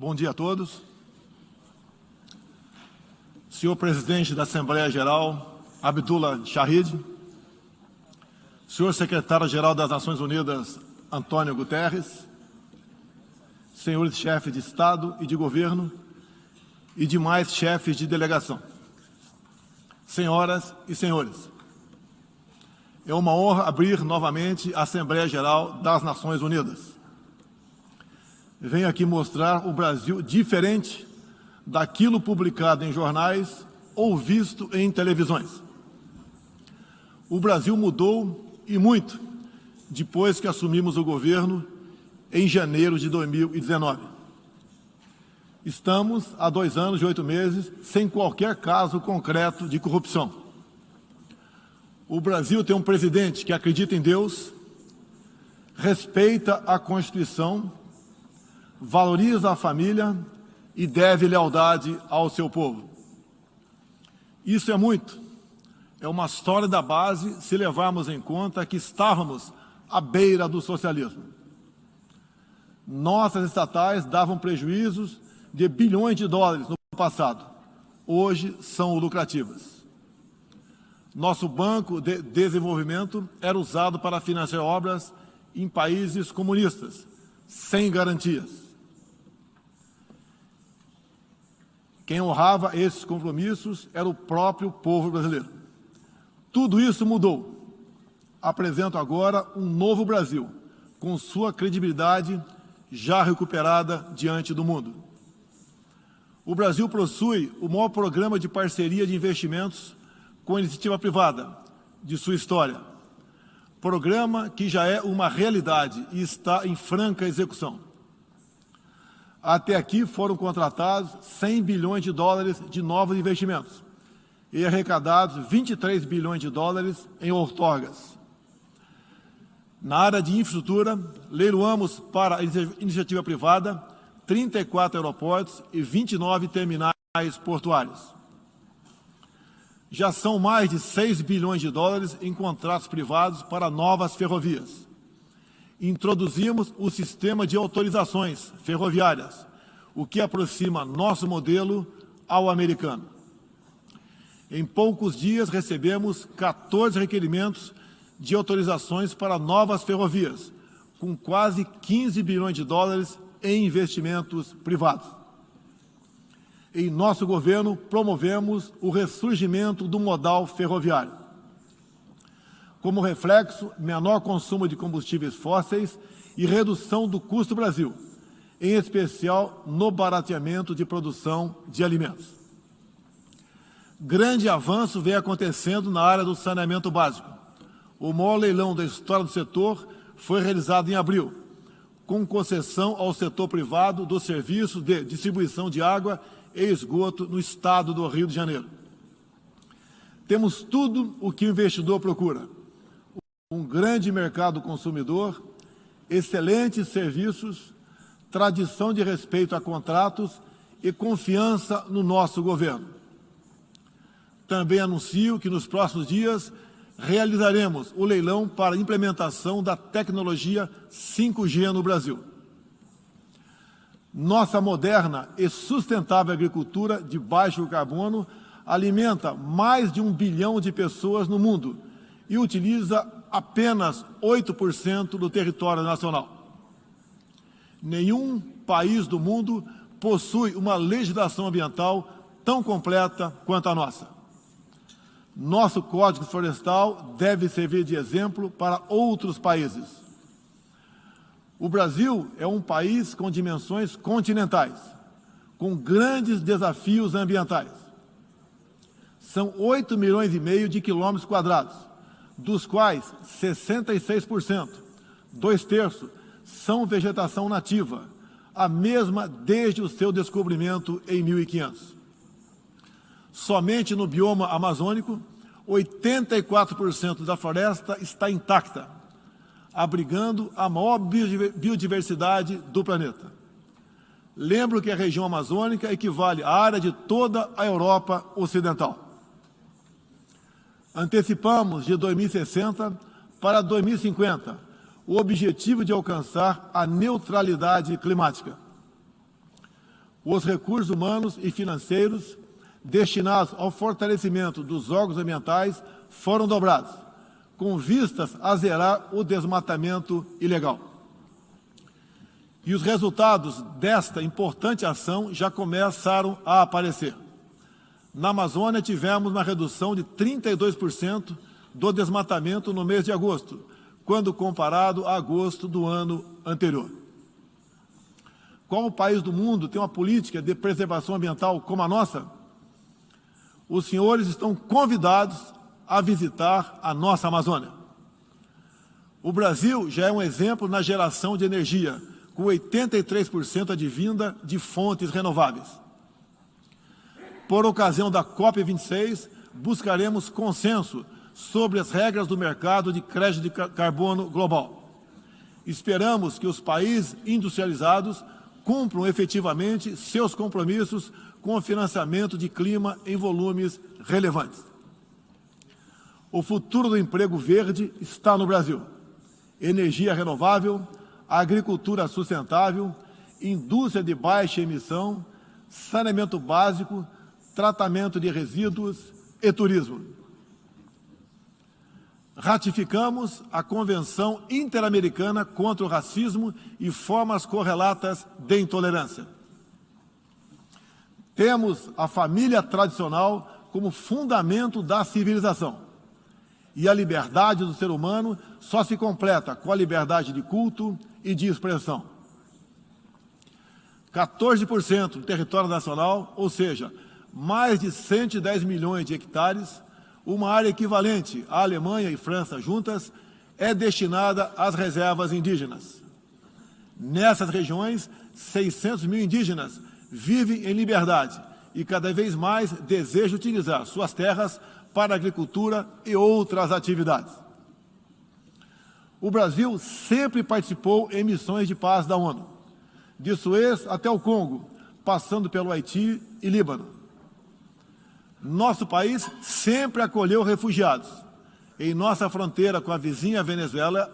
Bom dia a todos. Senhor Presidente da Assembleia Geral, Abdullah Shahid, Senhor Secretário-Geral das Nações Unidas, Antônio Guterres, senhores chefes de Estado e de Governo e demais chefes de delegação, senhoras e senhores, é uma honra abrir novamente a Assembleia Geral das Nações Unidas. Venho aqui mostrar o Brasil diferente daquilo publicado em jornais ou visto em televisões. O Brasil mudou e muito depois que assumimos o governo em janeiro de 2019. Estamos há 2 anos e 8 meses sem qualquer caso concreto de corrupção. O Brasil tem um presidente que acredita em Deus, respeita a Constituição, valoriza a família e deve lealdade ao seu povo. Isso é muito. É uma sólida base se levarmos em conta que estávamos à beira do socialismo. Nossas estatais davam prejuízos de bilhões de dólares no passado. Hoje são lucrativas. Nosso Banco de Desenvolvimento era usado para financiar obras em países comunistas, sem garantias. Quem honrava esses compromissos era o próprio povo brasileiro. Tudo isso mudou. Apresento agora um novo Brasil, com sua credibilidade já recuperada diante do mundo. O Brasil possui o maior programa de parceria de investimentos com a iniciativa privada de sua história. Programa que já é uma realidade e está em franca execução. Até aqui foram contratados 100 bilhões de dólares de novos investimentos e arrecadados 23 bilhões de dólares em outorgas. Na área de infraestrutura, leiloamos para a iniciativa privada 34 aeroportos e 29 terminais portuários. Já são mais de 6 bilhões de dólares em contratos privados para novas ferrovias. Introduzimos o sistema de autorizações ferroviárias, o que aproxima nosso modelo ao americano. Em poucos dias recebemos 14 requerimentos de autorizações para novas ferrovias, com quase 15 bilhões de dólares em investimentos privados. Em nosso governo, promovemos o ressurgimento do modal ferroviário. Como reflexo, menor consumo de combustíveis fósseis e redução do custo do Brasil, em especial no barateamento de produção de alimentos. Grande avanço vem acontecendo na área do saneamento básico. O maior leilão da história do setor foi realizado em abril, com concessão ao setor privado dos serviços de distribuição de água e esgoto no estado do Rio de Janeiro. Temos tudo o que o investidor procura. Um grande mercado consumidor, excelentes serviços, tradição de respeito a contratos e confiança no nosso governo. Também anuncio que nos próximos dias realizaremos o leilão para a implementação da tecnologia 5G no Brasil. Nossa moderna e sustentável agricultura de baixo carbono alimenta mais de 1 bilhão de pessoas no mundo e utiliza apenas 8% do território nacional. Nenhum país do mundo possui uma legislação ambiental tão completa quanto a nossa. Nosso Código Florestal deve servir de exemplo para outros países. O Brasil é um país com dimensões continentais, com grandes desafios ambientais. São 8,5 milhões de quilômetros quadrados, dos quais 66%, 2/3, são vegetação nativa, a mesma desde o seu descobrimento em 1500. Somente no bioma amazônico, 84% da floresta está intacta, abrigando a maior biodiversidade do planeta. Lembro que a região amazônica equivale à área de toda a Europa Ocidental. Antecipamos de 2060 para 2050 o objetivo de alcançar a neutralidade climática. os recursos humanos e financeiros destinados ao fortalecimento dos órgãos ambientais foram dobrados, com vistas a zerar o desmatamento ilegal. E os resultados desta importante ação já começaram a aparecer. Na Amazônia, tivemos uma redução de 32% do desmatamento no mês de agosto, quando comparado a agosto do ano anterior. Qual país do mundo tem uma política de preservação ambiental como a nossa? Os senhores estão convidados a visitar a nossa Amazônia. O Brasil já é um exemplo na geração de energia, com 83% advinda de fontes renováveis. Por ocasião da COP26, buscaremos consenso sobre as regras do mercado de crédito de carbono global. Esperamos que os países industrializados cumpram efetivamente seus compromissos com o financiamento de clima em volumes relevantes. O futuro do emprego verde está no Brasil. Energia renovável, agricultura sustentável, indústria de baixa emissão, saneamento básico, tratamento de resíduos e turismo. Ratificamos a Convenção Interamericana contra o Racismo e formas correlatas de intolerância. Temos a família tradicional como fundamento da civilização. E a liberdade do ser humano só se completa com a liberdade de culto e de expressão. 14% do território nacional, ou seja, mais de 110 milhões de hectares, uma área equivalente à Alemanha e França juntas, é destinada às reservas indígenas. Nessas regiões, 600 mil indígenas vivem em liberdade e cada vez mais desejam utilizar suas terras para a agricultura e outras atividades. O Brasil sempre participou em missões de paz da ONU, de Suez até o Congo, passando pelo Haiti e Líbano. Nosso país sempre acolheu refugiados. Em nossa fronteira com a vizinha Venezuela,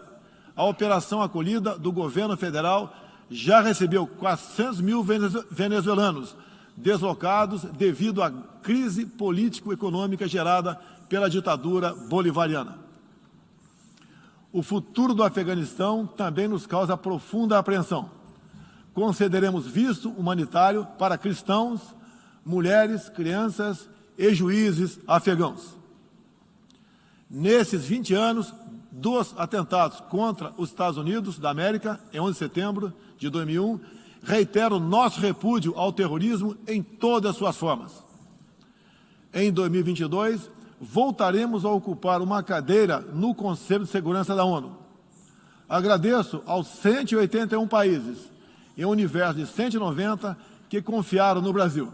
a operação acolhida do governo federal já recebeu 400 mil venezuelanos deslocados devido à crise político-econômica gerada pela ditadura bolivariana. O futuro do Afeganistão também nos causa profunda apreensão. Concederemos visto humanitário para cristãos, mulheres, crianças e juízes afegãos. Nesses 20 anos dos atentados contra os Estados Unidos da América, em 11 de setembro de 2001, reitero nosso repúdio ao terrorismo em todas as suas formas. Em 2022, voltaremos a ocupar uma cadeira no Conselho de Segurança da ONU. Agradeço aos 181 países, em um universo de 190, que confiaram no Brasil.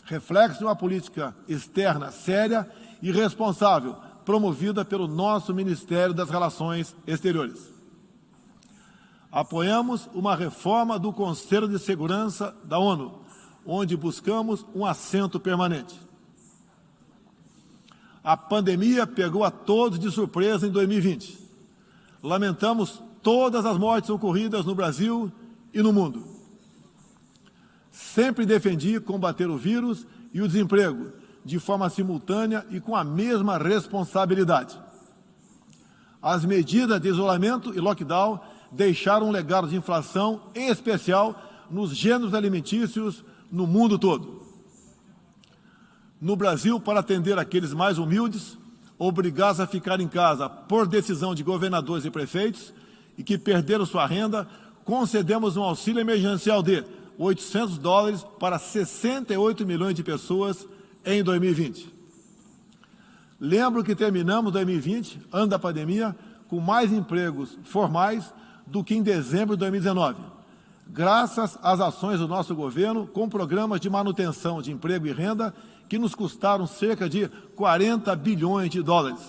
Reflexo de uma política externa séria e responsável, promovida pelo nosso Ministério das Relações Exteriores. Apoiamos uma reforma do Conselho de Segurança da ONU, onde buscamos um assento permanente. A pandemia pegou a todos de surpresa em 2020. Lamentamos todas as mortes ocorridas no Brasil e no mundo. Sempre defendi combater o vírus e o desemprego de forma simultânea e com a mesma responsabilidade. As medidas de isolamento e lockdown deixaram um legado de inflação, em especial nos gêneros alimentícios no mundo todo. No Brasil, para atender aqueles mais humildes, obrigados a ficar em casa por decisão de governadores e prefeitos e que perderam sua renda, concedemos um auxílio emergencial de $800 para 68 milhões de pessoas em 2020. Lembro que terminamos 2020, ano da pandemia, com mais empregos formais do que em dezembro de 2019, graças às ações do nosso governo com programas de manutenção de emprego e renda que nos custaram cerca de 40 bilhões de dólares.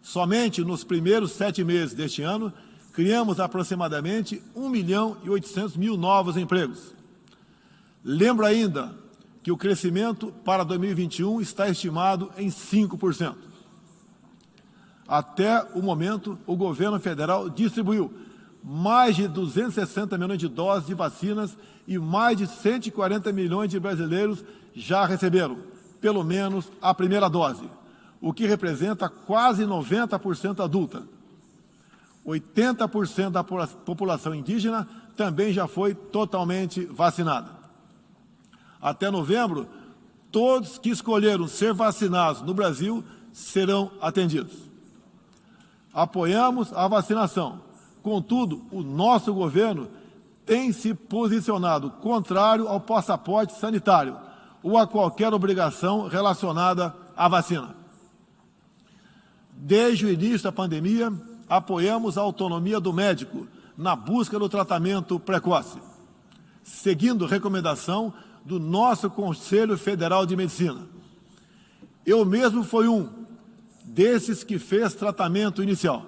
Somente nos primeiros 7 meses deste ano, criamos aproximadamente 1.800.000 novos empregos. Lembro ainda que o crescimento para 2021 está estimado em 5%. Até o momento, o governo federal distribuiu mais de 260 milhões de doses de vacinas e mais de 140 milhões de brasileiros já receberam, pelo menos, a primeira dose, o que representa quase 90% adulta. 80% da população indígena também já foi totalmente vacinada. Até novembro, todos que escolheram ser vacinados no Brasil serão atendidos. Apoiamos a vacinação. Contudo, o nosso governo tem se posicionado contrário ao passaporte sanitário ou a qualquer obrigação relacionada à vacina. Desde o início da pandemia, apoiamos a autonomia do médico na busca do tratamento precoce, seguindo recomendação do nosso Conselho Federal de Medicina. Eu mesmo fui um desses que fez tratamento inicial.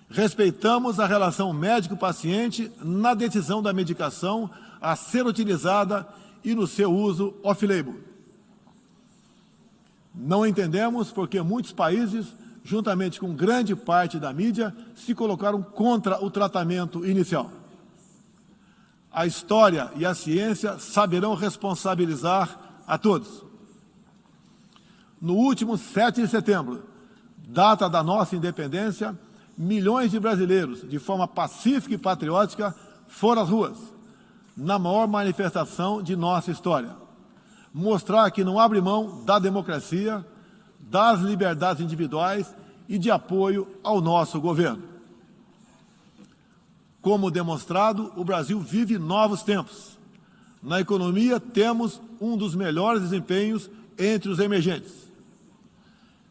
Respeitamos a relação médico-paciente na decisão da medicação a ser utilizada e no seu uso off-label. Não entendemos porque muitos países, juntamente com grande parte da mídia, se colocaram contra o tratamento inicial. A história e a ciência saberão responsabilizar a todos. No último 7 de setembro, data da nossa independência, milhões de brasileiros, de forma pacífica e patriótica, foram às ruas, na maior manifestação de nossa história. Mostrar que não abre mão da democracia, das liberdades individuais e de apoio ao nosso governo. Como demonstrado, o Brasil vive novos tempos. Na economia, temos um dos melhores desempenhos entre os emergentes.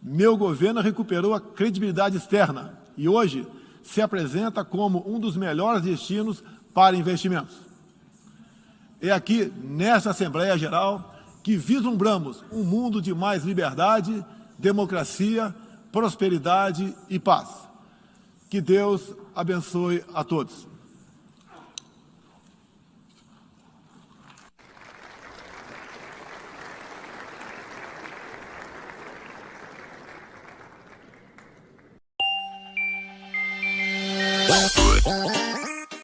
Meu governo recuperou a credibilidade externa e hoje se apresenta como um dos melhores destinos para investimentos. É aqui, nesta Assembleia Geral, que vislumbramos um mundo de mais liberdade, democracia, prosperidade e paz. Que Deus abençoe a todos. Well,